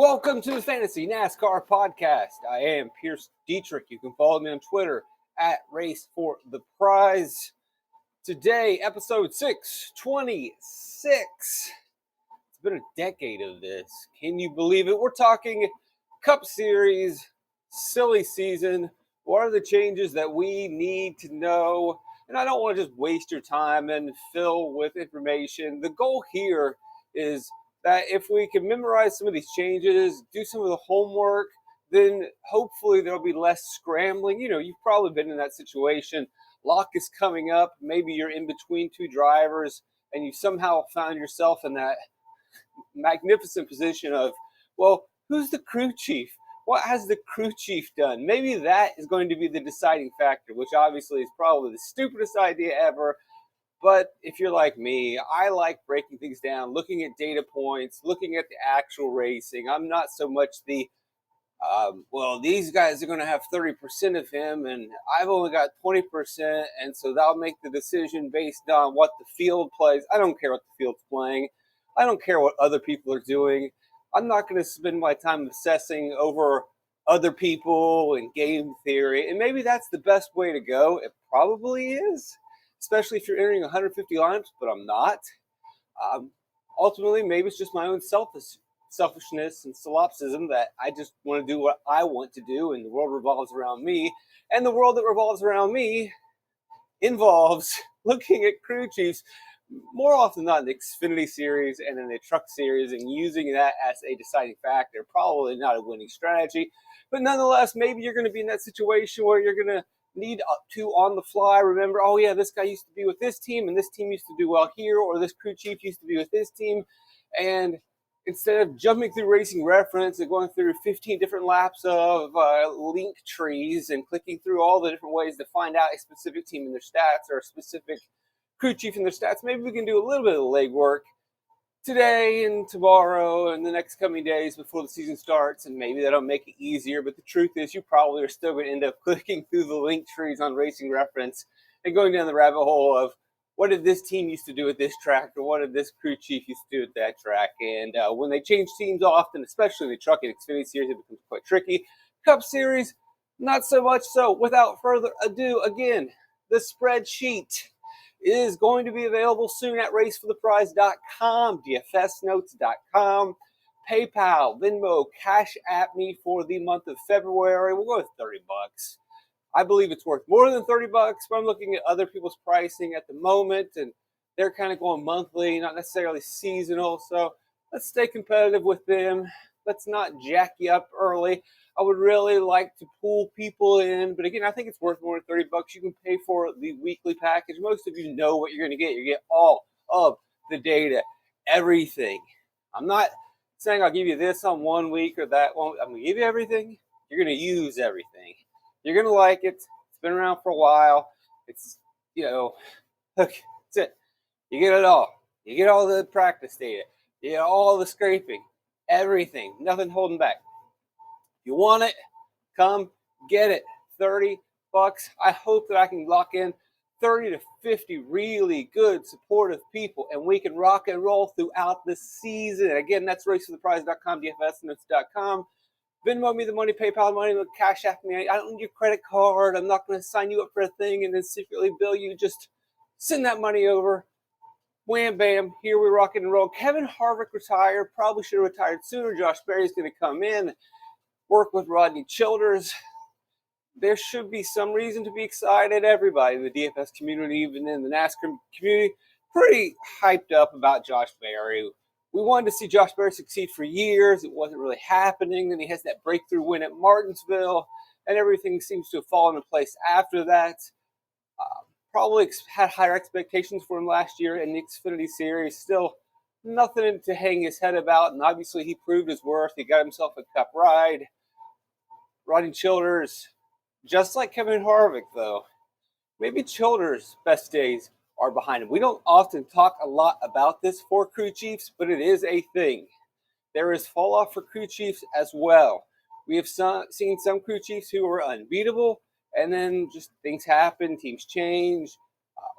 Welcome to the Fantasy NASCAR Podcast. I am Pierce Dietrich. You can follow me on Twitter at Race for the Prize. Today, episode 626. It's been a decade of this. Can you believe it? We're talking Cup Series, silly season. What are the changes that we need to know? And I don't want to just waste your time and fill with information. The goal here is that if we can memorize some of these changes, do some of the homework, then hopefully there'll be less scrambling. You know, you've probably been in that situation. Lock is coming up. Maybe you're in between two drivers and you somehow found yourself in that magnificent position of, well, who's the crew chief? What has the crew chief done? Maybe that is going to be the deciding factor, which obviously is probably the stupidest idea ever. But if you're like me, I like breaking things down, looking at data points, looking at the actual racing. I'm not so much the, these guys are going to have 30% of him, and I've only got 20%, and so that'll make the decision based on what the field plays. I don't care what the field's playing. I don't care what other people are doing. I'm not going to spend my time obsessing over other people and game theory, and maybe that's the best way to go. It probably is. Especially if you're entering 150 lineups, but I'm not. Ultimately, maybe it's just my own selfishness and solipsism that I just want to do what I want to do, and the world revolves around me. And the world that revolves around me involves looking at crew chiefs more often than not in the Xfinity series and in the truck series and using that as a deciding factor. Probably not a winning strategy, but nonetheless, maybe you're going to be in that situation where you're going to need to on the fly remember, oh yeah, this guy used to be with this team and this team used to do well here, or this crew chief used to be with this team. And instead of jumping through Racing Reference and going through 15 different laps of link trees and clicking through all the different ways to find out a specific team in their stats or a specific crew chief in their stats, maybe we can do a little bit of legwork today and tomorrow and the next coming days before the season starts, and maybe that'll make it easier. But the truth is, you probably are still going to end up clicking through the link trees on Racing Reference and going down the rabbit hole of what did this team used to do at this track, or what did this crew chief used to do at that track. And when they change teams often, especially in the truck and Xfinity series, it becomes quite tricky. Cup Series, not so much so. Without further ado, again, the spreadsheet is going to be available soon at racefortheprize.com, dfsnotes.com, PayPal, Venmo, Cash App me for the month of February. We'll go with $30. I believe it's worth more than $30, but I'm looking at other people's pricing at the moment, and they're kind of going monthly, not necessarily seasonal. So let's stay competitive with them. Let's not jack you up early. I would really like to pull people in, but again, I think it's worth more than $30. You can pay for the weekly package. Most of you know what you're going to get. You get all of the data, everything. I'm not saying I'll give you this on 1 week or that one. I'm going to give you everything. You're going to use everything. You're going to like it. It's been around for a while. It's, look, that's it. You get it all. You get all the practice data. You get all the scraping, everything, nothing holding back. If you want it, come get it. $30. I hope that I can lock in 30 to 50 really good, supportive people, and we can rock and roll throughout the season. Again, that's racefortheprize.com, dfsnotes.com. Venmo me the money, PayPal money, Cash App me. I don't need your credit card. I'm not going to sign you up for a thing and then secretly bill you. Just send that money over. Wham, bam, here we rock and roll. Kevin Harvick retired. Probably should have retired sooner. Josh Berry's going to come in, work with Rodney Childers. There should be some reason to be excited. Everybody in the DFS community, even in the NASCAR community, pretty hyped up about Josh Berry. We wanted to see Josh Berry succeed for years. It wasn't really happening. Then he has that breakthrough win at Martinsville, and everything seems to have fallen in place after that. Probably had higher expectations for him last year in the Xfinity series. Still nothing to hang his head about, and obviously he proved his worth. He got himself a Cup ride. Rodney Childers, just like Kevin Harvick, though, maybe Childers' best days are behind him. We don't often talk a lot about this for crew chiefs, but it is a thing. There is fall off for crew chiefs as well. We have seen some crew chiefs who are unbeatable, and then just things happen, teams change.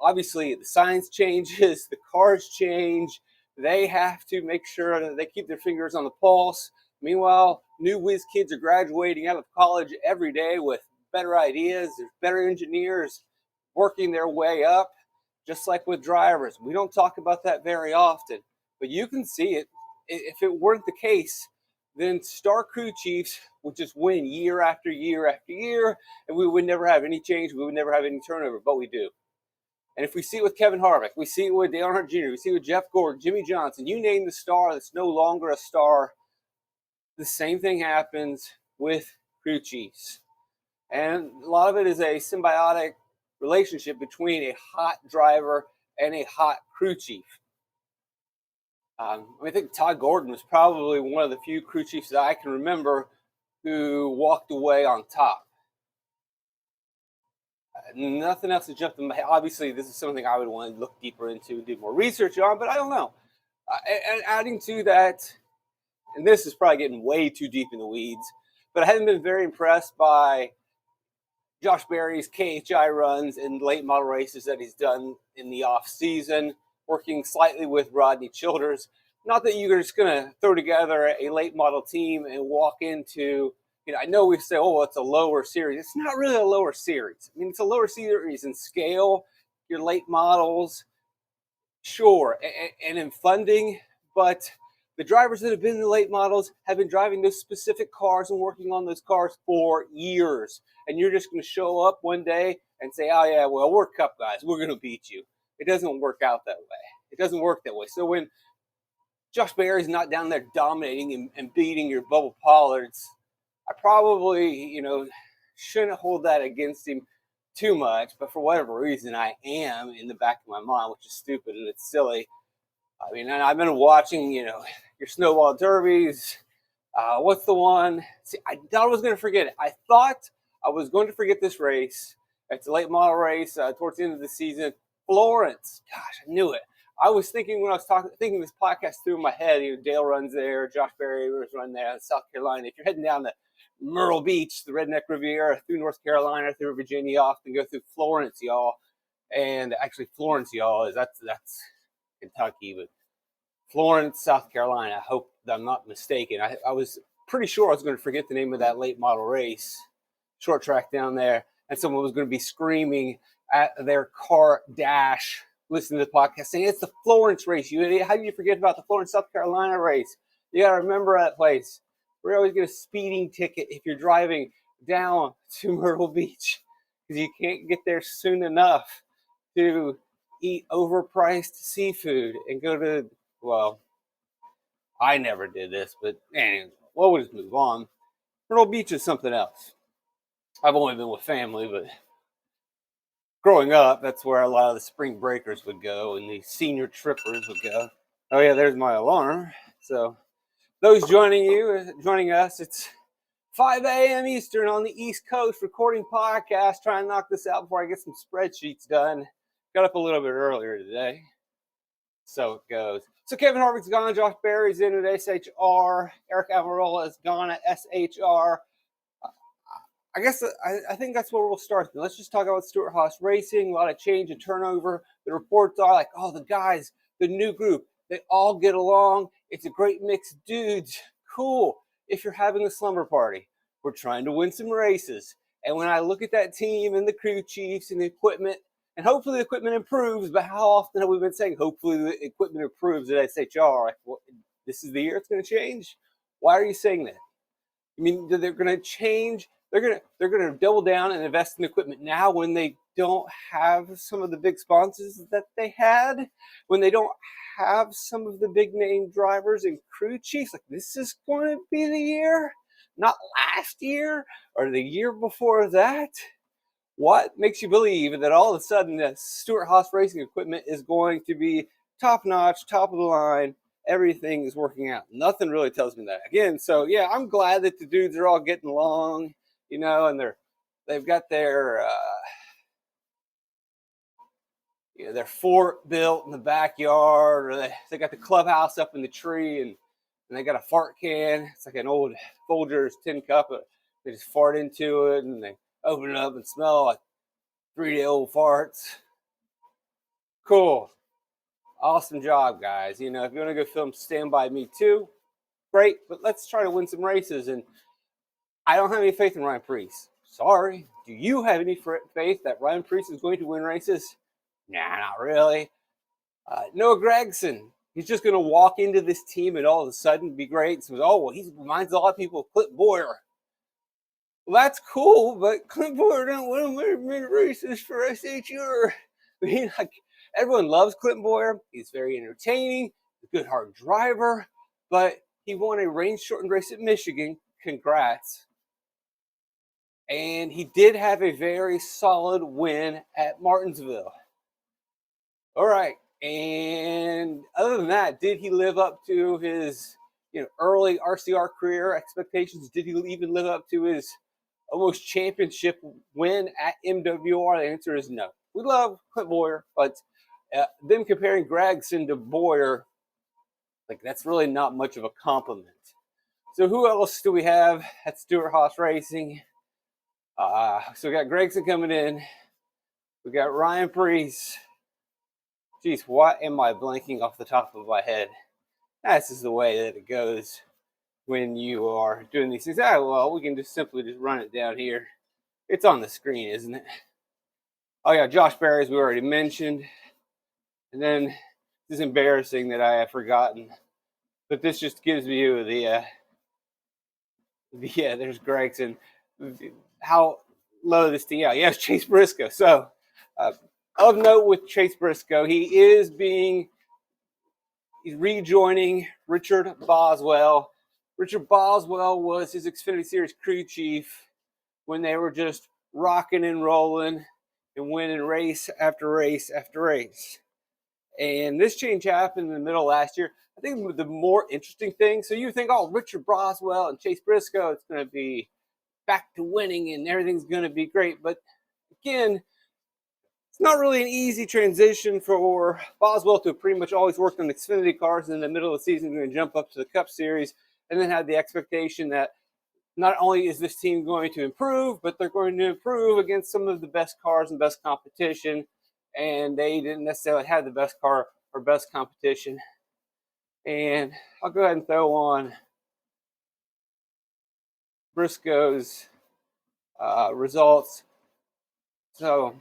Obviously, the science changes, the cars change. They have to make sure that they keep their fingers on the pulse. Meanwhile, new whiz kids are graduating out of college every day with better ideas. There's better engineers working their way up, just like with drivers. We don't talk about that very often, but you can see it. If it weren't the case, then star crew chiefs would just win year after year after year, and we would never have any change. We would never have any turnover, but we do. And if we see it with Kevin Harvick, we see it with Dale Earnhardt Jr., we see it with Jeff Gordon, Jimmy Johnson, you name the star that's no longer a star, the same thing happens with crew chiefs. And a lot of it is a symbiotic relationship between a hot driver and a hot crew chief. I think Todd Gordon was probably one of the few crew chiefs that I can remember who walked away on top. Nothing else to jump in my head. Obviously, this is something I would want to look deeper into, do more research on, but I don't know. And adding to that, and this is probably getting way too deep in the weeds, but I haven't been very impressed by Josh Berry's KHI runs in late model races that he's done in the off season, working slightly with Rodney Childers. Not that you're just going to throw together a late model team and walk into, I know we say, oh, it's a lower series. It's not really a lower series. I mean, it's a lower series in scale, your late models, sure, and in funding, but the drivers that have been in the late models have been driving those specific cars and working on those cars for years. And you're just going to show up one day and say, oh, yeah, well, we're Cup guys. We're going to beat you. It doesn't work out that way. It doesn't work that way. So when Josh Berry's not down there dominating and beating your Bubba Pollards, I probably, shouldn't hold that against him too much. But for whatever reason, I am in the back of my mind, which is stupid and it's silly. I mean, I've been watching, your snowball derbies. What's the one? See, I thought I was going to forget it. I thought I was going to forget this race. It's a late model race towards the end of the season. Florence. Gosh, I knew it. I was thinking when I was thinking this podcast through in my head, Dale runs there, Josh Berry was running there in South Carolina. If you're heading down to Myrtle Beach, the Redneck Riviera, through North Carolina, through Virginia, off and go through Florence, y'all. And actually, Florence, y'all, is that's Kentucky, but Florence, South Carolina. I hope that I'm not mistaken. I was pretty sure I was going to forget the name of that late model race, short track down there, and someone was going to be screaming at their car dash, listening to the podcast, saying, it's the Florence race, you idiot. How do you forget about the Florence, South Carolina race? You got to remember that place. We're always get a speeding ticket if you're driving down to Myrtle Beach because you can't get there soon enough to eat overpriced seafood and go to, well, I never did this, but anyway, we'll just move on. Myrtle Beach is something else. I've only been with family, but growing up, that's where a lot of the spring breakers would go and the senior trippers would go. Oh yeah, there's my alarm. So those joining us, it's 5 a.m. Eastern on the East Coast, recording podcast, trying to knock this out before I get some spreadsheets done. Got up a little bit earlier today. So it goes. So Kevin Harvick's gone, Josh Berry's in at SHR, Eric Almirola is gone at SHR. I guess I think that's where we'll start. Let's just talk about Stewart-Haas Racing. A lot of change and turnover. The reports are like, oh, the guys, the new group, they all get along. It's a great mix of dudes. Cool. If you're having a slumber party, we're trying to win some races. And when I look at that team and the crew chiefs and the equipment, and hopefully the equipment improves, but how often have we been saying hopefully the equipment improves at SHR? Like, well, this is the year it's going to change? Why are you saying that? I mean, they're going to change. They're going to double down and invest in equipment now when they don't have some of the big sponsors that they had, when they don't have some of the big name drivers and crew chiefs. Like, this is going to be the year, not last year or the year before that. What makes you believe that all of a sudden that Stewart-Haas Racing equipment is going to be top notch, top of the line? Everything is working out. Nothing really tells me that. Again, so yeah, I'm glad that the dudes are all getting along, and they've got their their fort built in the backyard, or they got the clubhouse up in the tree, and they got a fart can. It's like an old Folgers tin cup. They just fart into it, and they open it up and smell like 3-day-old farts. Cool. Awesome job, guys. If you want to go film Stand By Me Too, great, but let's try to win some races. And I don't have any faith in Ryan Preece. Sorry. Do you have any faith that Ryan Preece is going to win races? Nah, not really. Noah Gragson, he's just going to walk into this team and all of a sudden be great. So, oh, well, he reminds a lot of people of Clint Boyer. Well, that's cool, but Clint Boyer don't win many races for us each year. I mean, like, everyone loves Clint Boyer. He's very entertaining, a good hard driver, but he won a range-shortened race at Michigan. Congrats. And he did have a very solid win at Martinsville. All right. And other than that, did he live up to his early RCR career expectations? Did he even live up to his almost championship win at MWR? The answer is no. We love Clint Boyer, but them comparing Gragson to Boyer, like, that's really not much of a compliment. So who else do we have at Stewart-Haas Racing? So we got Gragson coming in. We got Ryan Preece. Geez, why am I blanking off the top of my head? This is the way that it goes when you are doing these things. Well, we can just simply run it down here. It's on the screen, isn't it? Oh yeah, Josh Berry, as we already mentioned. And then this is embarrassing that I have forgotten, but this just gives you there's Gregson. How low this thing out. Yes, Chase Briscoe. So of note with Chase Briscoe, he's rejoining Richard Boswell. Richard Boswell was his Xfinity Series crew chief when they were just rocking and rolling and winning race after race after race. And this change happened in the middle of last year. I think the more interesting thing, so you think, oh, Richard Boswell and Chase Briscoe, it's going to be back to winning and everything's going to be great. But again, it's not really an easy transition for Boswell to pretty much always work on Xfinity cars, and in the middle of the season going to jump up to the Cup Series and then have the expectation that not only is this team going to improve, but they're going to improve against some of the best cars and best competition. And they didn't necessarily have the best car or best competition. And I'll go ahead and throw on Briscoe's results. So,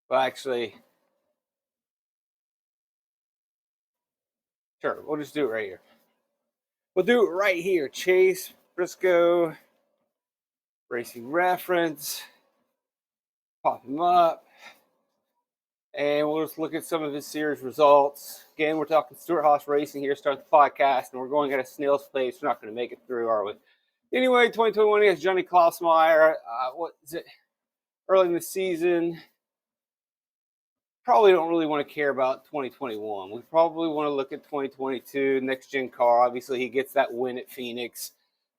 well, actually, sure, we'll just do it right here. We'll do it right here. Chase Briscoe, Racing Reference, pop him up. And we'll just look at some of his series results. Again, we're talking Stewart-Haas Racing here, start the podcast, and we're going at a snail's pace. We're not going to make it through, are we? Anyway, 2021, he has Johnny Klausmeyer. What is it? Early in the season. Probably don't really want to care about 2021. We probably want to look at 2022, next-gen car. Obviously, he gets that win at Phoenix.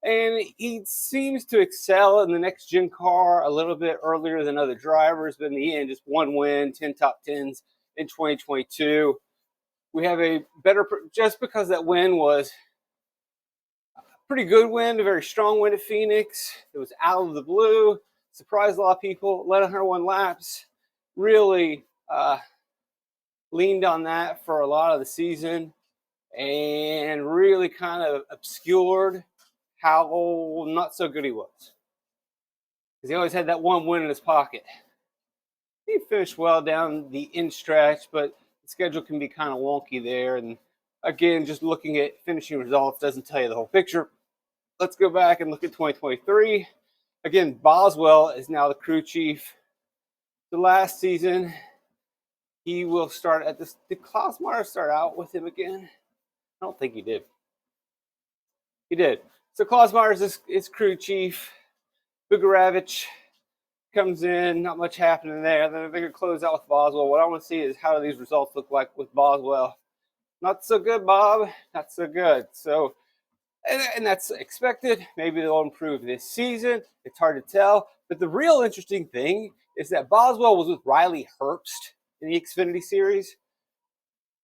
And he seems to excel in the next-gen car a little bit earlier than other drivers, but in the end, just one win, 10 top 10s in 2022. We have a better, just because that win was a pretty good win, a very strong win at Phoenix. It was out of the blue, surprised a lot of people, led 101 laps, really leaned on that for a lot of the season, and really kind of obscured how not so good he was. Because he always had that one win in his pocket. He finished well down the end stretch, but the schedule can be kind of wonky there. And again, just looking at finishing results doesn't tell you the whole picture. Let's go back and look at 2023. Again, Boswell is now the crew chief. The last season, he will start at this. Did Klausmeyer start out with him again? I don't think he did. He did. So Klausmeyer is his crew chief. Bugaravich comes in, not much happening there. Then they're going to close out with Boswell. What I want to see is how do these results look like with Boswell. Not so good, Bob. Not so good. So, and that's expected. Maybe they'll improve this season. It's hard to tell. But the real interesting thing is that Boswell was with Riley Herbst in the Xfinity Series,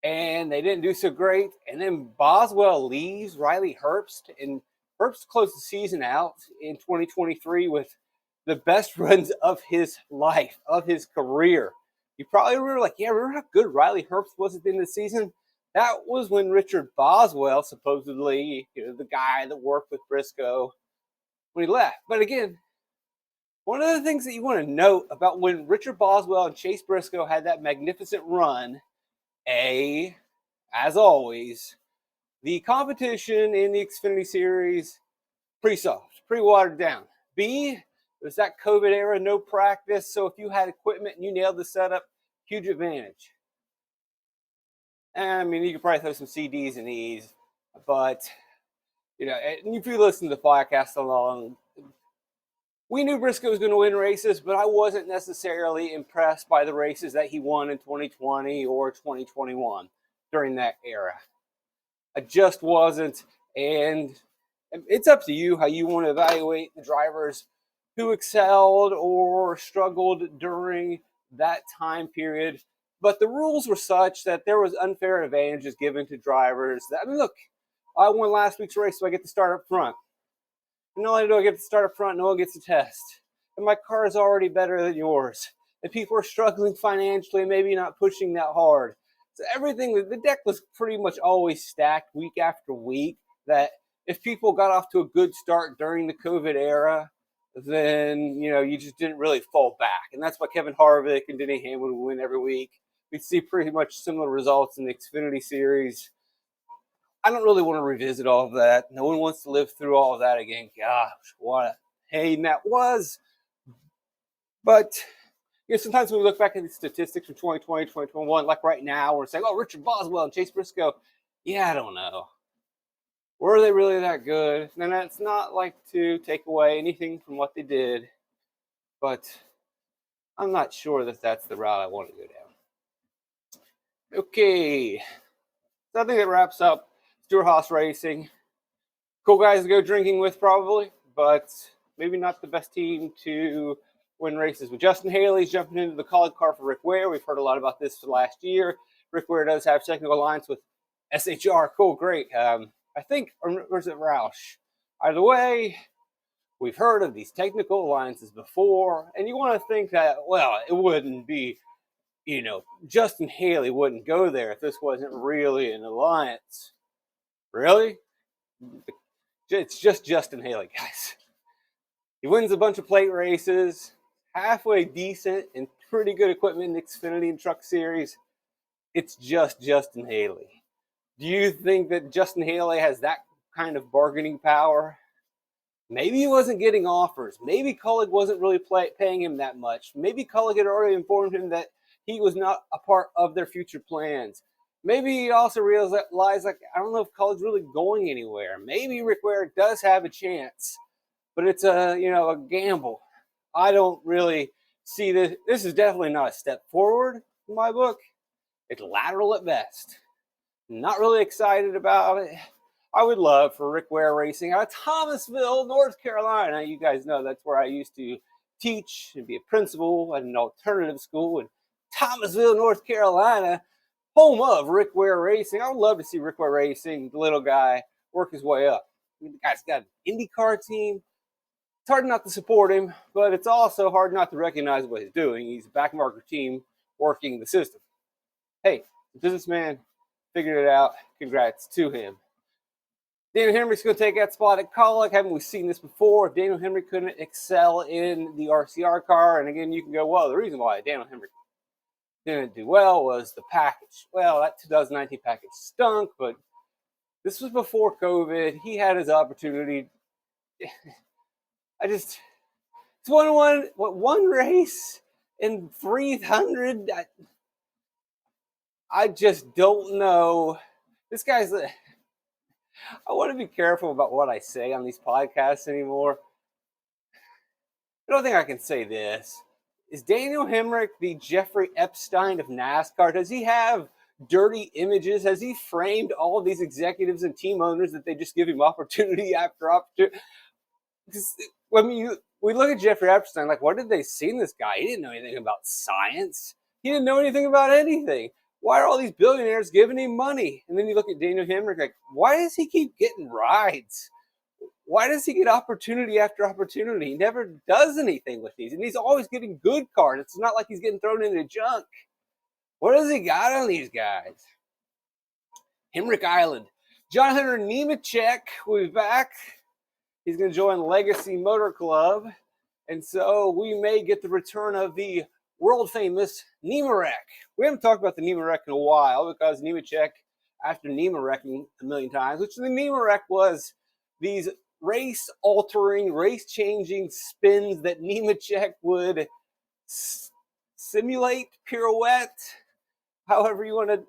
and they didn't do so great. And then Boswell leaves Riley Herbst, and Herbst closed the season out in 2023 with the best runs of his life, of his career. You probably remember, remember how good Riley Herbst was at the end of the season? That was when Richard Boswell, supposedly, the guy that worked with Briscoe, when he left. But again, one of the things that you want to note about when Richard Boswell and Chase Briscoe had that magnificent run, as always, the competition in the Xfinity Series, pretty soft, pretty watered down. B, it was that COVID era, no practice, so if you had equipment and you nailed the setup, huge advantage. And I mean, you could probably throw some CDs and E's, but, if you listen to the podcast along, we knew Briscoe was going to win races, but I wasn't necessarily impressed by the races that he won in 2020 or 2021 during that era. I just wasn't, and it's up to you how you want to evaluate the drivers who excelled or struggled during that time period. But the rules were such that there was unfair advantages given to drivers. Look, I won last week's race, so I get to start up front. And not only do I get to start up front, no one gets to test. And my car is already better than yours. And people are struggling financially, maybe not pushing that hard. So everything, the deck was pretty much always stacked week after week, that if people got off to a good start during the COVID era, then, you just didn't really fall back. And that's why Kevin Harvick and Denny Hamlin would win every week. We'd see pretty much similar results in the Xfinity Series. I don't really want to revisit all of that. No one wants to live through all of that again. Gosh, what a pain that was. But sometimes when we look back at the statistics from 2020, 2021, like right now, we're saying, oh, Richard Boswell and Chase Briscoe. Yeah, I don't know. Were they really that good? And that's not like to take away anything from what they did, but I'm not sure that that's the route I want to go down. Okay, so I think that wraps up Stewart-Haas Racing. Cool guys to go drinking with probably, but maybe not the best team to win races with. Justin Haley's jumping into the Kaulig car for Rick Ware. We've heard a lot about this for last year. Rick Ware does have technical alliance with SHR. Cool, great. I think, or is it Roush? Either way, we've heard of these technical alliances before, and you want to think that, well, it wouldn't be, Justin Haley wouldn't go there if this wasn't really an alliance. Really? It's just Justin Haley, guys. He wins a bunch of plate races, halfway decent and pretty good equipment in the Xfinity and Truck Series. It's just Justin Haley. Do you think that Justin Haley has that kind of bargaining power? Maybe he wasn't getting offers. Maybe Kaulig wasn't really paying him that much. Maybe Kaulig had already informed him that he was not a part of their future plans. Maybe he also realized, I don't know if Kaulig's really going anywhere. Maybe Rick Ware does have a chance, but it's a gamble. I don't really see this. This is definitely not a step forward in my book. It's lateral at best. Not really excited about it. I would love for Rick Ware Racing out of Thomasville, North Carolina. You guys know that's where I used to teach and be a principal at an alternative school in Thomasville, North Carolina, home of Rick Ware Racing. I would love to see Rick Ware Racing, the little guy, work his way up. The guy's got an IndyCar team. It's hard not to support him, but it's also hard not to recognize what he's doing. He's a backmarker team working the system. Hey, the businessman figured it out. Congrats to him. Daniel Henry's going to take that spot at Kaulig. Haven't we seen this before? If Daniel Henry couldn't excel in the RCR car, and again, you can go, well, the reason why Daniel Henry didn't do well was the package. Well, that 2019 package stunk, but this was before COVID. He had his opportunity. It's one race in 300. I just don't know. This guy's. I want to be careful about what I say on these podcasts anymore. I don't think I can say this. Is Daniel Hemrick the Jeffrey Epstein of NASCAR? Does he have dirty images? Has he framed all of these executives and team owners that they just give him opportunity after opportunity? I mean, we look at Jeffrey Epstein, like, what did they see in this guy? He didn't know anything about science. He didn't know anything about anything. Why are all these billionaires giving him money? And then you look at Daniel Hemrick, like, why does he keep getting rides? Why does he get opportunity after opportunity? He never does anything with these. And he's always getting good cards. It's not like he's getting thrown into junk. What has he got on these guys? Hemrick Island. John Hunter Nemechek will be back. He's going to join Legacy Motor Club. And so we may get the return of the world famous Nemechek. We haven't talked about the Nemechek in a while because Nemechek, after Nemechek a million times, which the Nemechek was these race altering, race changing spins that Nemechek would simulate, pirouette, however you want to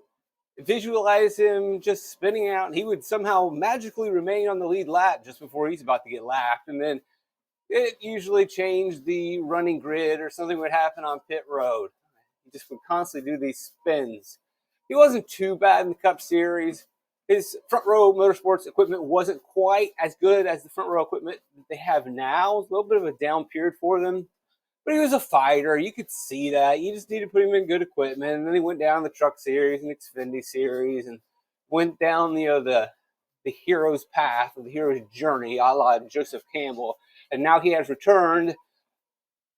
visualize him just spinning out, and he would somehow magically remain on the lead lap just before he's about to get lapped, and then it usually changed the running grid or something would happen on pit road. He just would constantly do these spins. He wasn't too bad in the Cup Series. His front row motorsports equipment wasn't quite as good as the front row equipment that they have now. It's a little bit of a down period for them. But he was a fighter. You could see that. You just need to put him in good equipment. And then he went down the Truck Series and Xfinity Series and went down the hero's path, or the hero's journey, a la Joseph Campbell. And now he has returned.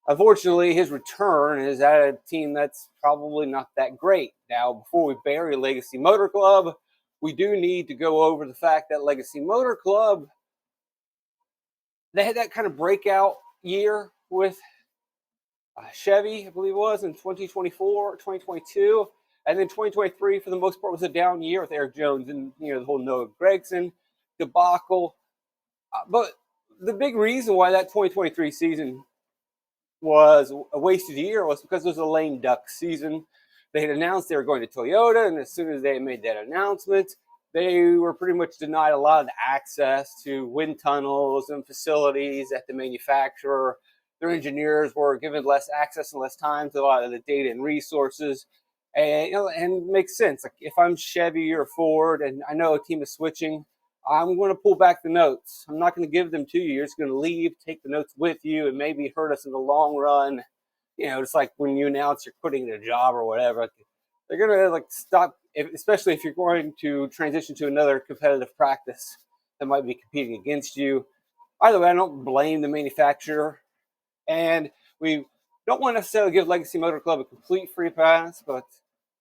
Unfortunately, his return is at a team that's probably not that great. Now, before we bury Legacy Motor Club, we do need to go over the fact that Legacy Motor Club, they had that kind of breakout year with Chevy, I believe it was, in 2024, 2022. And then 2023, for the most part, was a down year with Eric Jones and, the whole Noah Gragson debacle. But the big reason why that 2023 season was a wasted year was because it was a lame duck season. They had announced they were going to Toyota, and as soon as they made that announcement, they were pretty much denied a lot of the access to wind tunnels and facilities at the manufacturer. Their engineers were given less access and less time to a lot of the data and resources. And it makes sense. Like, if I'm Chevy or Ford and I know a team is switching, I'm going to pull back the notes. I'm not going to give them to you. You're just going to leave, take the notes with you, and maybe hurt us in the long run. It's like when you announce you're quitting a job or whatever. They're going to stop, especially if you're going to transition to another competitive practice that might be competing against you. Either way, I don't blame the manufacturer. And we don't want to necessarily give Legacy Motor Club a complete free pass, but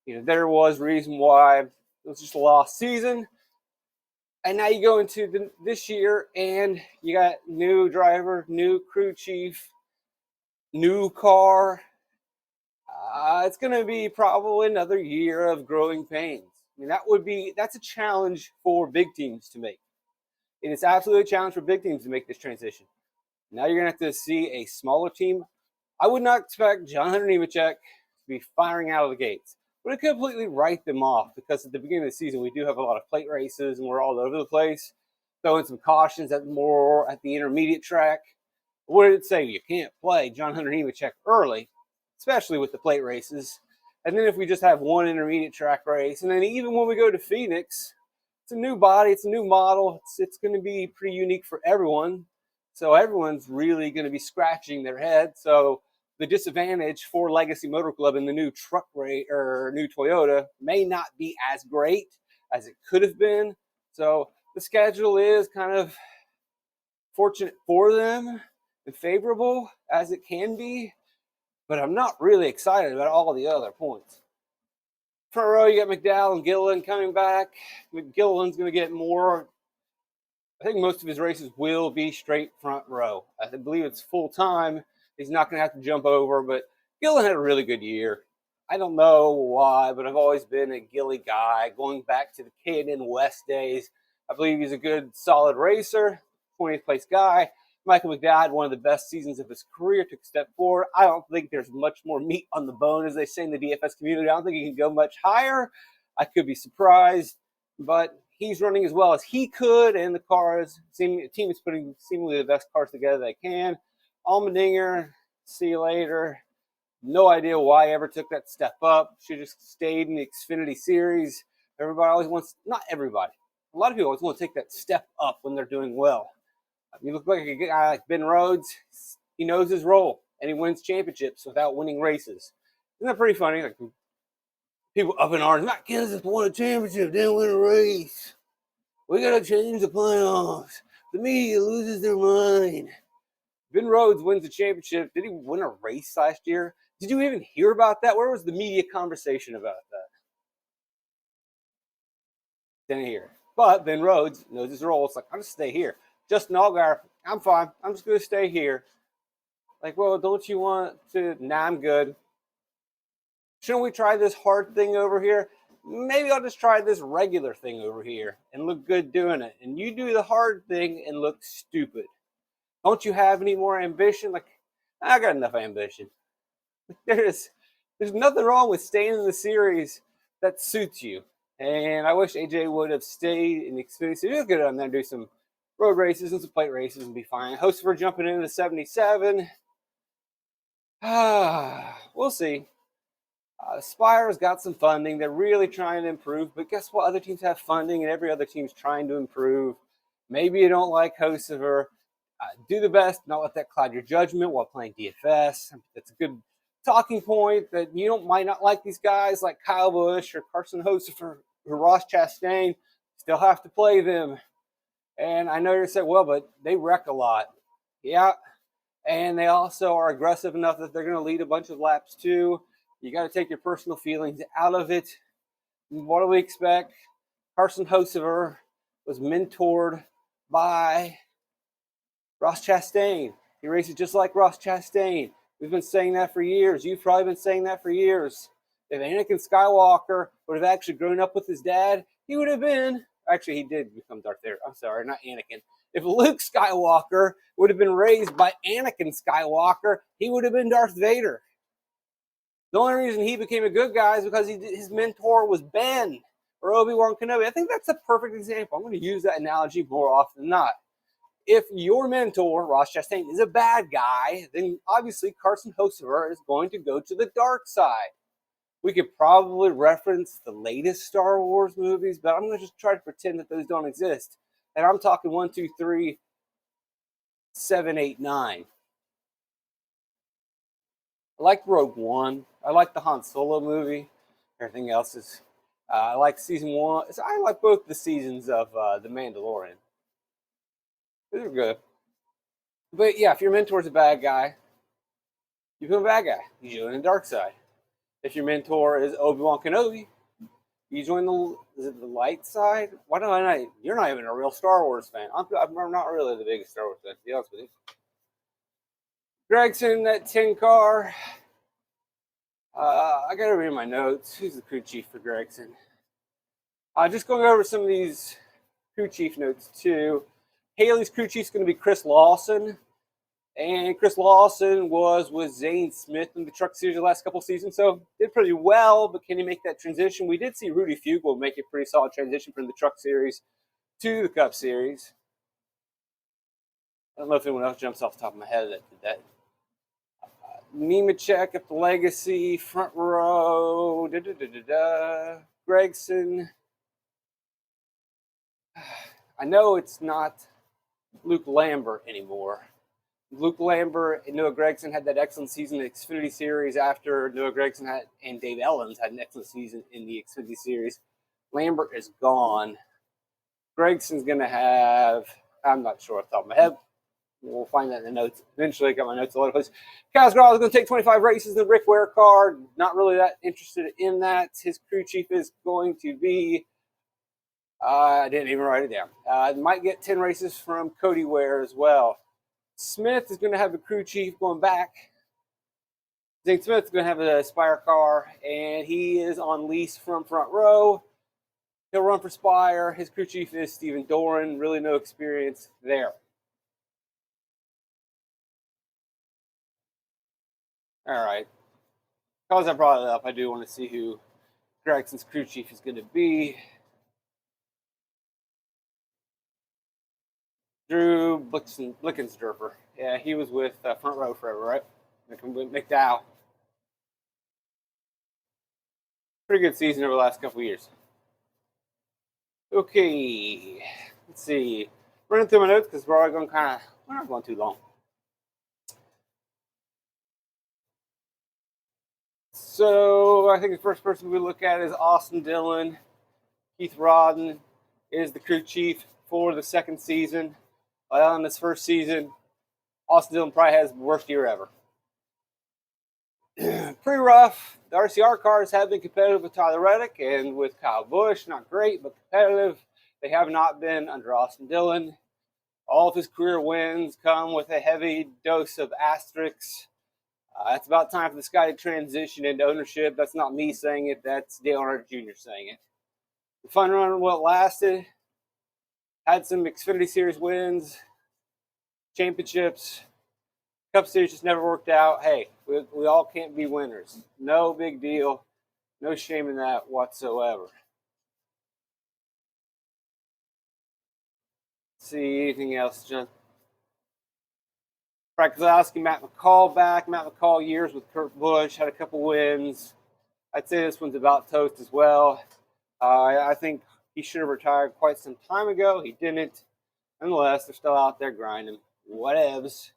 there was reason why it was just a lost season. And now you go into this year, and you got new driver, new crew chief, new car. It's going to be probably another year of growing pains. I mean, that's a challenge for big teams to make. It is absolutely a challenge for big teams to make this transition. Now you're going to have to see a smaller team. I would not expect John Hunter Nemechek to be firing out of the gates. But it completely write them off, because at the beginning of the season, we do have a lot of plate races and we're all over the place. Throwing some cautions at the intermediate track. What did it say? You can't play John Hunter Nemechek early, especially with the plate races. And then if we just have one intermediate track race, and then even when we go to Phoenix, it's a new body, it's a new model. It's going to be pretty unique for everyone. So everyone's really going to be scratching their head. So the disadvantage for Legacy Motor Club in the new truck rate or new Toyota may not be as great as it could have been. So the schedule is kind of fortunate for them and favorable as it can be, but I'm not really excited about all the other points. Front row, you got McDowell and Gilliland coming back. Gilliland's going to get more. I think most of his races will be straight front row. I believe it's full time. He's not going to have to jump over, but Gilliland had a really good year. I don't know why, but I've always been a Gilly guy, going back to the K&N West days. I believe he's a good, solid racer, 20th place guy. Michael McDowell had one of the best seasons of his career, took a step forward. I don't think there's much more meat on the bone, as they say in the DFS community. I don't think he can go much higher. I could be surprised, but he's running as well as he could, and the team is putting seemingly the best cars together they can. Allmendinger, see you later. No idea why I ever took that step up. Should have just stayed in the Xfinity Series. Everybody always wants, not everybody, a lot of people always want to take that step up when they're doing well. You look like a guy like Ben Rhodes. He knows his role, and he wins championships without winning races. Isn't that pretty funny? Like, people up in arms, Matt Kenseth won a championship, didn't win a race. We got to change the playoffs. The media loses their mind. Ben Rhodes wins the championship. Did he win a race last year? Did you even hear about that? Where was the media conversation about that? Stay here. But Ben Rhodes knows his role. It's like, I'll just stay here. Justin Allgaier, I'm fine. I'm just going to stay here. Like, well, don't you want to? Nah, I'm good. Shouldn't we try this hard thing over here? Maybe I'll just try this regular thing over here and look good doing it. And you do the hard thing and look stupid. Don't you have any more ambition? Like, I got enough ambition. There's nothing wrong with staying in the series that suits you. And I wish AJ would have stayed in the Xfinity series. He'll get on there and do some road races and some plate races and be fine. Hosts for jumping into the 77. We'll see. Spire's got some funding. They're really trying to improve. But guess what? Other teams have funding, and every other team's trying to improve. Maybe you don't like Hocever. Do the best. Not let that cloud your judgment while playing DFS. That's a good talking point that you might not like these guys like Kyle Busch or Carson Hocever or Ross Chastain. Still have to play them. And I know you're saying, well, but they wreck a lot. Yeah. And they also are aggressive enough that they're going to lead a bunch of laps too. You got to take your personal feelings out of it. What do we expect? Carson Hocever was mentored by Ross Chastain. He races just like Ross Chastain. We've been saying that for years. You've probably been saying that for years. If Anakin Skywalker would have actually grown up with his dad, he would have been. Actually, he did become Darth Vader. I'm sorry, not Anakin. If Luke Skywalker would have been raised by Anakin Skywalker, he would have been Darth Vader. The only reason he became a good guy is because his mentor was Ben or Obi-Wan Kenobi. I think that's a perfect example. I'm going to use that analogy more often than not. If your mentor, Ross Chastain, is a bad guy, then obviously Carson Hocever is going to go to the dark side. We could probably reference the latest Star Wars movies, but I'm going to just try to pretend that those don't exist. And I'm talking 1, 2, 3, 7, 8, 9. I like Rogue One. I like the Han Solo movie. Everything else is. I like season 1. I like both the seasons of The Mandalorian. These are good. But yeah, if your mentor's a bad guy, you become a bad guy. You join the dark side. If your mentor is Obi-Wan Kenobi, you join the light side. Why don't I not? You're not even a real Star Wars fan. I'm not really the biggest Star Wars fan, to be honest with you. Gregson, that 10 car. I got to read my notes. Who's the crew chief for Gregson? Just going over some of these crew chief notes too. Haley's crew chief is going to be Chris Lawson. And Chris Lawson was with Zane Smith in the Truck Series the last couple seasons, so did pretty well, but can he make that transition? We did see Rudy Fugle make a pretty solid transition from the Truck Series to the Cup Series. I don't know if anyone else jumps off the top of my head that did that. Nemechek at the Legacy, front row, Gregson. I know it's not Luke Lambert anymore. Luke Lambert and Noah Gragson had that excellent season in the Xfinity Series after Noah Gragson and Dave Ellens had an excellent season in the Xfinity Series. Lambert is gone. Gregson's going to have, I'm not sure off the top of my head. We'll find that in the notes. Eventually, I got my notes a lot of places. Kaz Grau is going to take 25 races in the Rick Ware car. Not really that interested in that. His crew chief is going to be, I didn't even write it down. Might get 10 races from Cody Ware as well. Smith is going to have a crew chief going back. Zane Smith is going to have a Spire car, and he is on lease from front row. He'll run for Spire. His crew chief is Steven Doran. Really no experience there. All right. Because I brought it up, I do want to see who Gregson's crew chief is going to be. Drew Blickensderfer. Yeah, he was with front row forever, right? McDowell. Pretty good season over the last couple of years. Okay, let's see. Running through my notes because we're not going too long. So I think the first person we look at is Austin Dillon. Keith Rodden is the crew chief for the second season. On this first season, Austin Dillon probably has the worst year ever. Pretty rough. The RCR cars have been competitive with Tyler Reddick and with Kyle Busch. Not great, but competitive. They have not been under Austin Dillon. All of his career wins come with a heavy dose of asterisks. It's about time for this guy to transition into ownership. That's not me saying it. That's Dale Earnhardt Jr. saying it. The fun run, well, it lasted. Had some Xfinity Series wins, championships. Cup Series just never worked out. Hey, we all can't be winners. No big deal. No shame in that whatsoever. Let's see, anything else, John? Brad Keselowski, Matt McCall back. Matt McCall years with Kurt Busch, had a couple wins. I'd say this one's about toast as well. I think he should have retired quite some time ago. He didn't. Nonetheless, they're still out there grinding. Whatevs.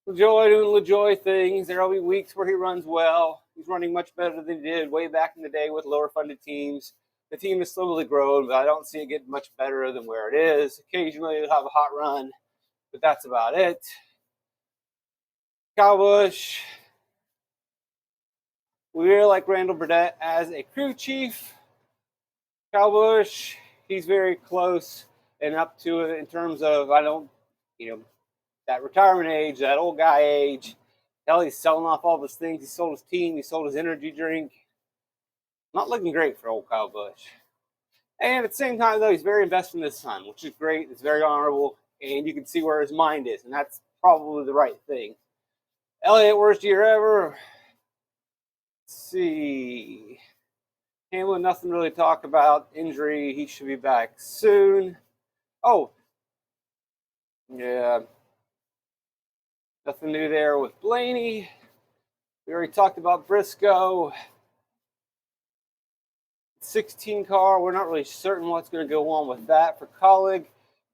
LaJoy doing LaJoy things. There'll be weeks where he runs well. He's running much better than he did way back in the day with lower funded teams. The team has slowly grown, but I don't see it getting much better than where it is. Occasionally he'll have a hot run, but that's about it. Kyle Busch. We really like Randall Burdett as a crew chief. Kyle Busch, he's very close and up to it in terms of, that retirement age, that old guy age. Hell, he's selling off all those things. He sold his team. He sold his energy drink. Not looking great for old Kyle Busch. And at the same time, though, he's very invested in his son, which is great. It's very honorable. And you can see where his mind is. And that's probably the right thing. Elliott, worst year ever. Let's see. Hamlin, nothing really to talk about. Injury, he should be back soon. Oh, yeah. Nothing new there with Blaney. We already talked about Briscoe. 16 car, we're not really certain what's going to go on with that for Colleague.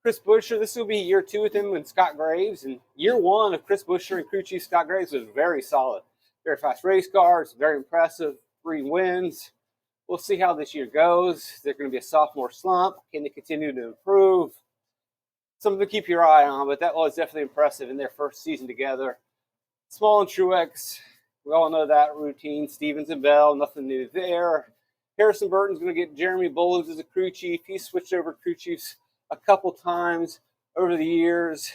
Chris Buescher, this will be year 2 with him and Scott Graves. And year 1 of Chris Buescher and crew chief Scott Graves was very solid. Very fast race cars, very impressive, 3 wins. We'll see how this year goes. They're going to be a sophomore slump. Can they continue to improve? Something to keep your eye on, but that was definitely impressive in their first season together. Small and Truex, we all know that routine. Stevens and Bell, nothing new there. Harrison Burton's going to get Jeremy Bullins as a crew chief. He switched over crew chiefs a couple times over the years.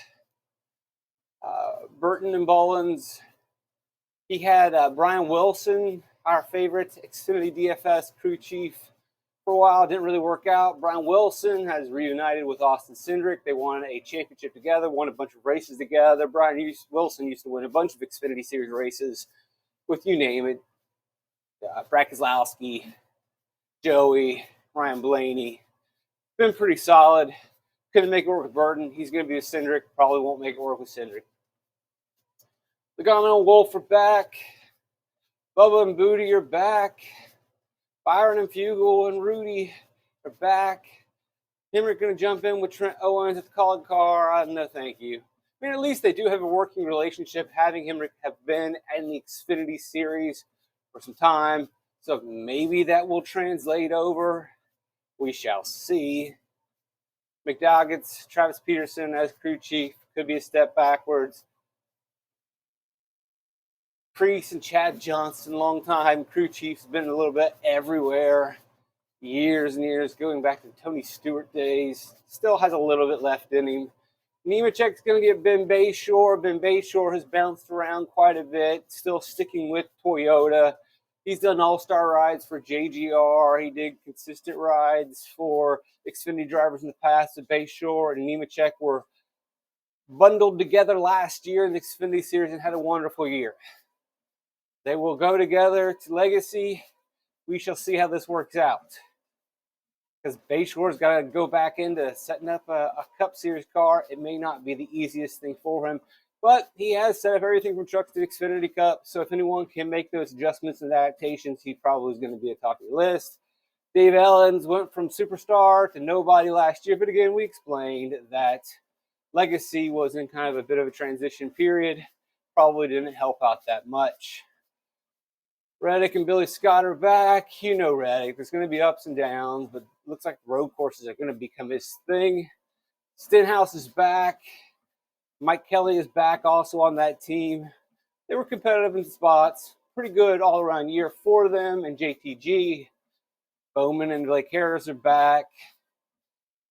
Burton and Bullins. He had Brian Wilson, our favorite Xfinity DFS crew chief, for a while. It didn't really work out. Brian Wilson has reunited with Austin Cindric. They won a championship together, won a bunch of races together. Brian Wilson used to win a bunch of Xfinity Series races with you name it. Brad Keselowski, Joey, Ryan Blaney. Been pretty solid. Couldn't make it work with Burton. He's going to be with Cindric. Probably won't make it work with Cindric. Logano and Wolf are back. Bubba and Booty are back. Byron and Fugel and Rudy are back. Hemrick going to jump in with Trent Owens at the Colin car. No, thank you. I mean, at least they do have a working relationship, having Hemrick have been in the Xfinity Series for some time. So maybe that will translate over. We shall see. McDowell gets Travis Peterson as crew chief. Could be a step backwards. Priest and Chad Johnston, long-time crew chiefs, been a little bit everywhere. Years and years, going back to Tony Stewart days. Still has a little bit left in him. Nemechek's going to get Ben Bayshore. Ben Bayshore has bounced around quite a bit, still sticking with Toyota. He's done all-star rides for JGR. He did consistent rides for Xfinity drivers in the past. Bayshore and Nemechek were bundled together last year in the Xfinity Series and had a wonderful year. They will go together to Legacy. We shall see how this works out. Because Bayshore's got to go back into setting up a Cup Series car. It may not be the easiest thing for him, but he has set up everything from trucks to Xfinity Cup. So if anyone can make those adjustments and adaptations, he probably is going to be at the top of the list. Dave Ellens went from superstar to nobody last year, but again, we explained that Legacy was in kind of a bit of a transition period. Probably didn't help out that much. Reddick and Billy Scott are back. You know Reddick. There's going to be ups and downs, but it looks like road courses are going to become his thing. Stenhouse is back. Mike Kelly is back also on that team. They were competitive in spots. pretty good all around year for them and JTG. Bowman and Blake Harris are back.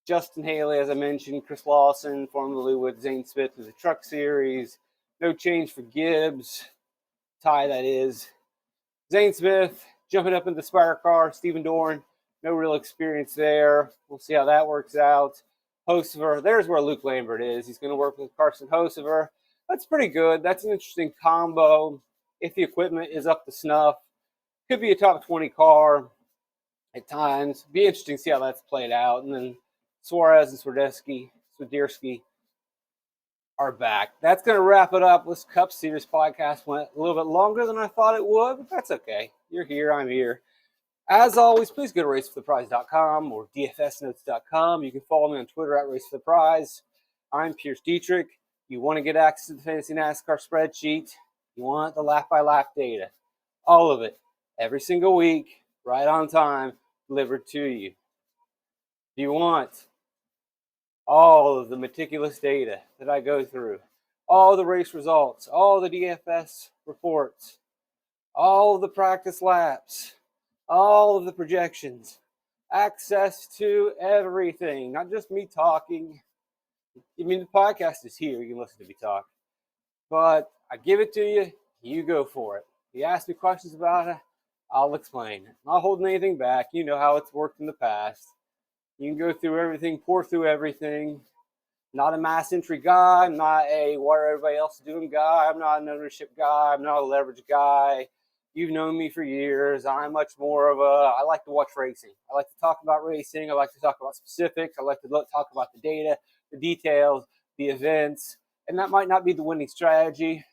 Justin Haley, as I mentioned, Chris Lawson, formerly with Zane Smith in the Truck Series. No change for Gibbs. Ty, that is. Zane Smith jumping up in the Spire car. Steven Dorn, no real experience there. We'll see how that works out. Hocevar, there's where Luke Lambert is. He's going to work with Carson Hocevar. That's pretty good. That's an interesting combo. If the equipment is up to snuff, could be a top 20 car at times. Be interesting to see how that's played out. And then Suarez and Swiderski are back. That's going to wrap it up. This Cup Series podcast went a little bit longer than I thought it would, but that's okay. You're here, I'm here. As always, please go to racefortheprize.com or dfsnotes.com. You can follow me on Twitter at racefortheprize. I'm Pierce Dietrich. You want to get access to the Fantasy NASCAR spreadsheet. You want the lap-by-lap data. All of it. Every single week, right on time, delivered to you. Do you want all of the meticulous data that I go through, all the race results, all the DFS reports, all of the practice laps, all of the projections, access to everything, not just me talking. I mean, the podcast is here. You can listen to me talk. But I give it to you. You go for it. You ask me questions about it, I'll explain. I'm not holding anything back. You know how it's worked in the past. You can go through everything, pour through everything. Not a mass entry guy. I'm not a what are everybody else doing guy. I'm not an ownership guy. I'm not a leverage guy. You've known me for years. I'm much more of I like to watch racing. I like to talk about racing. I like to talk about specifics. I like to talk about the data, the details, the events. And that might not be the winning strategy,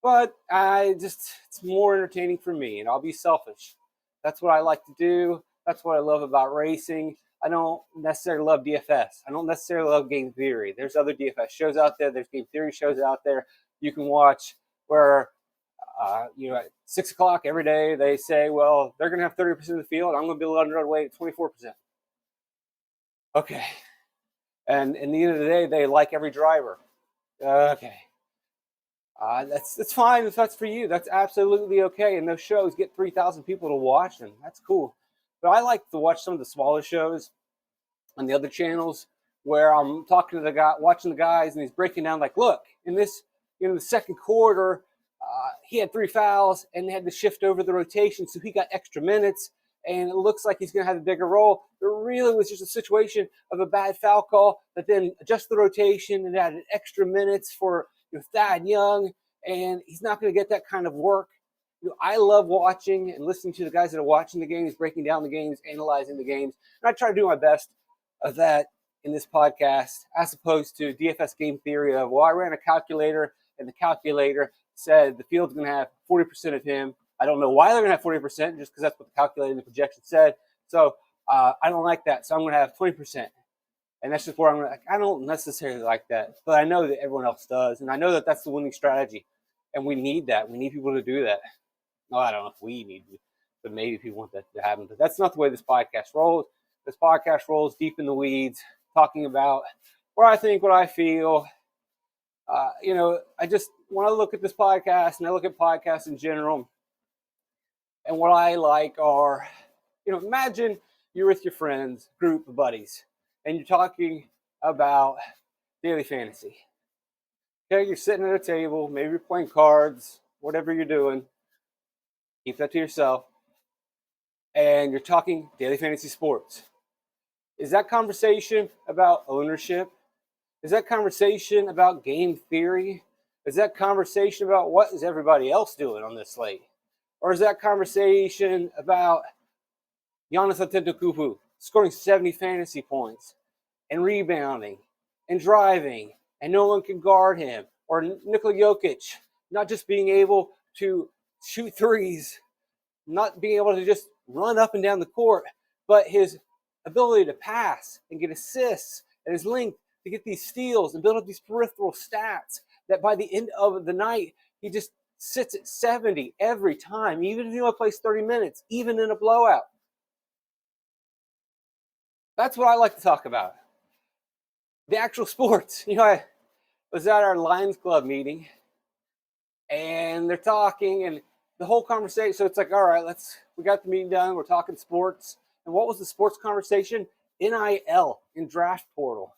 but it's more entertaining for me, and I'll be selfish. That's what I like to do. That's what I love about racing. I don't necessarily love DFS. I don't necessarily love game theory. There's other DFS shows out there. There's game theory shows out there you can watch where, at 6 o'clock every day, they say, well, they're going to have 30% of the field. I'm going to be underweight at 24%. Okay. And in the end of the day, they like every driver. Okay. That's fine if that's for you. That's absolutely okay. And those shows get 3,000 people to watch them. That's cool. But I like to watch some of the smaller shows on the other channels where I'm talking to the guy, watching the guys, and he's breaking down like, look, in this, the second quarter, he had 3 fouls and they had to shift over the rotation, so he got extra minutes, and it looks like he's going to have a bigger role. There really was just a situation of a bad foul call that then adjusted the rotation and added extra minutes for Thad Young, and he's not going to get that kind of work. I love watching and listening to the guys that are watching the games, breaking down the games, analyzing the games. And I try to do my best of that in this podcast, as opposed to DFS game theory of, well, I ran a calculator, and the calculator said the field's going to have 40% of him. I don't know why they're going to have 40%, just because that's what the calculator and the projection said. So I don't like that. So I'm going to have 20%. And that's just where I'm going to, I don't necessarily like that. But I know that everyone else does. And I know that that's the winning strategy. And we need that. We need people to do that. No, I don't know if we need to, but maybe people want that to happen. But that's not the way this podcast rolls. This podcast rolls deep in the weeds, talking about what I think, what I feel. I just, when I look at this podcast and I look at podcasts in general, and what I like are, imagine you're with your friends, group of buddies, and you're talking about daily fantasy. Okay, you're sitting at a table, maybe you're playing cards, whatever you're doing. Keep that to yourself. And you're talking daily fantasy sports. Is that conversation about ownership? Is that conversation about game theory? Is that conversation about what is everybody else doing on this slate? Or is that conversation about Giannis Antetokounmpo scoring 70 fantasy points and rebounding and driving and no one can guard him? Or Nikola Jokic not just being able to shoot threes, not being able to just run up and down the court, but his ability to pass and get assists and his length to get these steals and build up these peripheral stats that by the end of the night, he just sits at 70 every time, even if he only plays 30 minutes, even in a blowout. That's what I like to talk about. The actual sports. I was at our Lions Club meeting, and they're talking, and the whole conversation. So it's like, all right, we got the meeting done. We're talking sports. And what was the sports conversation? NIL, in draft portal.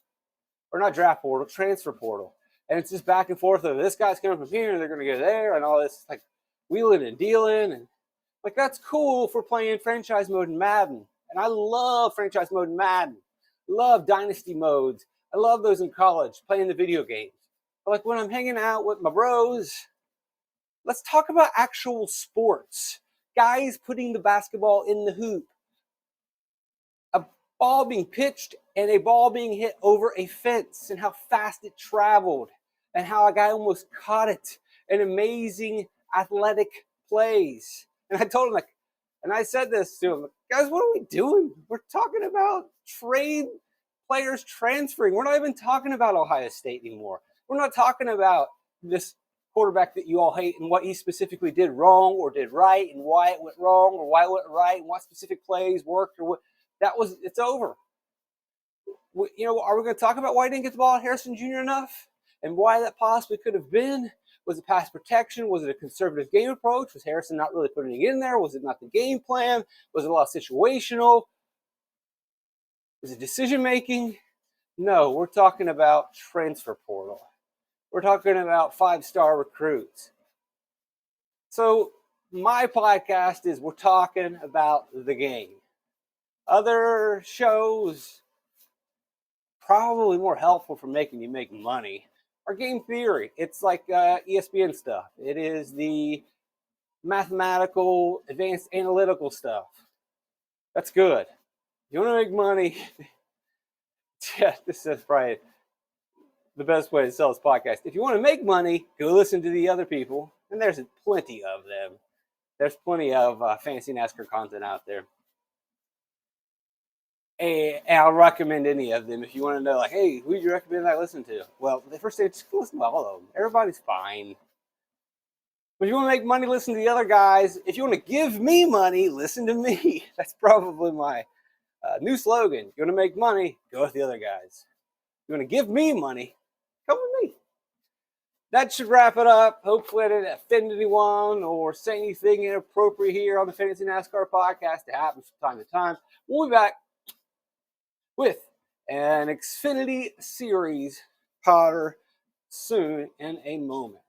Or not draft portal, transfer portal. And it's just back and forth of this guy's coming from here, they're going to go there, and all this, like, wheeling and dealing. And, like, that's cool for playing franchise mode in Madden. And I love franchise mode in Madden. Love dynasty modes. I love those in college, playing the video games. But, like, when I'm hanging out with my bros, let's talk about actual sports. Guys putting the basketball in the hoop. A ball being pitched and a ball being hit over a fence, and how fast it traveled, and how a guy almost caught it. And amazing athletic plays. And I told him, like, and I said this to him, guys, what are we doing? We're talking about trade players transferring. We're not even talking about Ohio State anymore. We're not talking about this quarterback that you all hate and what he specifically did wrong or did right, and why it went wrong or why it went right, and what specific plays worked or what. It's over. Are we going to talk about why he didn't get the ball at Harrison Jr. enough? And why that possibly could have been? Was it pass protection? Was it a conservative game approach? Was Harrison not really putting it in there? Was it not the game plan? Was it a lot situational? Was it decision making? No, we're talking about transfer portal. We're talking about 5-star recruits. So my podcast is we're talking about the game. Other shows, probably more helpful for making you make money, are game theory. It's like ESPN stuff. It is the mathematical, advanced analytical stuff. That's good. You want to make money? Yeah, this is probably the best way to sell this podcast. If you want to make money, go listen to the other people. And there's plenty of them. There's plenty of fantasy NASCAR content out there. And I'll recommend any of them if you want to know, like, hey, who do you recommend I listen to? Well, the first thing, just listen to all of them. Everybody's fine. But if you want to make money, listen to the other guys. If you want to give me money, listen to me. That's probably my new slogan. You want to make money, go with the other guys. You want to give me money, come with me. That should wrap it up. Hopefully I didn't offend anyone or say anything inappropriate here on the Fantasy NASCAR podcast. It happens from time to time. We'll be back with an Xfinity Series Potter soon in a moment.